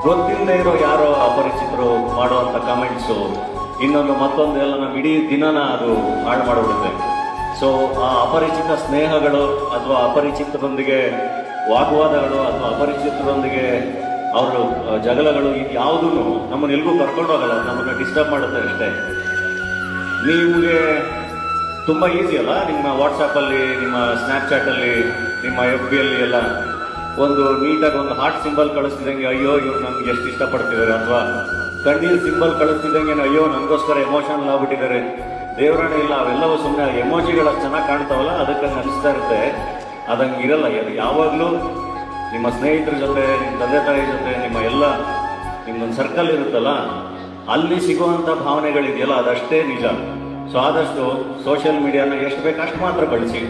ಗೊತ್ತಿಲ್ಲದೆ ಇರೋ ಯಾರೋ ಅಪರಿಚಿತರು ಮಾಡುವಂಥ ಕಮೆಂಟ್ಸು ಮತ್ತೊಂದು ಎಲ್ಲ ನಮ್ಮ ಇಡೀ ದಿನನ ಅದು ಹಾಳು ಮಾಡಿಬಿಡುತ್ತೆ. ಸೊ ಆ ಅಪರಿಚಿತ ಸ್ನೇಹಗಳು ಅಥವಾ ಅಪರಿಚಿತರೊಂದಿಗೆ ವಾಗ್ವಾದಗಳು ಅಥವಾ ಅಪರಿಚಿತರೊಂದಿಗೆ ಅವರು ಜಗಳಗಳು ಇದು ಯಾವುದೂ ನಮ್ಮನ್ನು ಎಲ್ಗೂ ಕರ್ಕೊಂಡು ಹೋಗಲ್ಲ, ನಮ್ಮನ್ನು ಡಿಸ್ಟರ್ಬ್ ಮಾಡುತ್ತೆ ಅಷ್ಟೇ. ನಿಮಗೆ ತುಂಬ ಈಸಿ ಅಲ್ಲ, ನಿಮ್ಮ ವಾಟ್ಸಪ್ಪಲ್ಲಿ, ನಿಮ್ಮ ಸ್ನ್ಯಾಪ್ಚಾಟಲ್ಲಿ, ನಿಮ್ಮ FB ಎಲ್ಲ ಒಂದು ನೀಟಾಗಿ ಒಂದು ಹಾರ್ಟ್ ಸಿಂಬಲ್ ಕಳಿಸ್ತಿದ್ದಂಗೆ ಅಯ್ಯೋ ಇವ್ರು ನಮ್ಗೆ ಎಷ್ಟು ಇಷ್ಟಪಡ್ತಿದ್ದಾರೆ, ಅಥವಾ ಕಣ್ಣೀರು ಸಿಂಬಲ್ ಕಳಿಸ್ತಿದ್ದಂಗೆ ಅಯ್ಯೋ ನನಗೋಸ್ಕರ ಎಮೋಷನಲ್ ಆಗ್ಬಿಟ್ಟಿದ್ದಾರೆ. ದೇವರಾಣೆ ಇಲ್ಲ, ಅವೆಲ್ಲವೂ ಸುಮ್ಮನೆ ಎಮೋಜಿಗಳು ಚೆನ್ನಾಗಿ ಕಾಣ್ತಾವಲ್ಲ, ಅದಕ್ಕೆ ಅನಿಸ್ತಾ ಇರುತ್ತೆ. ಅದಂಗೆ ಇರಲ್ಲ. ಯಾವಾಗಲೂ ನಿಮ್ಮ ಸ್ನೇಹಿತರ ಜೊತೆ, ನಿಮ್ಮ ತಂದೆ ತಾಯಿ ಜೊತೆ, ನಿಮ್ಮೊಂದು ಸರ್ಕಲ್ ಇರುತ್ತಲ್ಲ, ಅಲ್ಲಿ ಸಿಗುವಂಥ ಭಾವನೆಗಳಿದೆಯಲ್ಲ ಅದಷ್ಟೇ ನಿಜ. ಸೊ ಆದಷ್ಟು ಸೋಷಿಯಲ್ ಮೀಡಿಯಾನ ಎಷ್ಟು ಬೇಕು ಅಷ್ಟು ಮಾತ್ರ ಬಳಸಿ.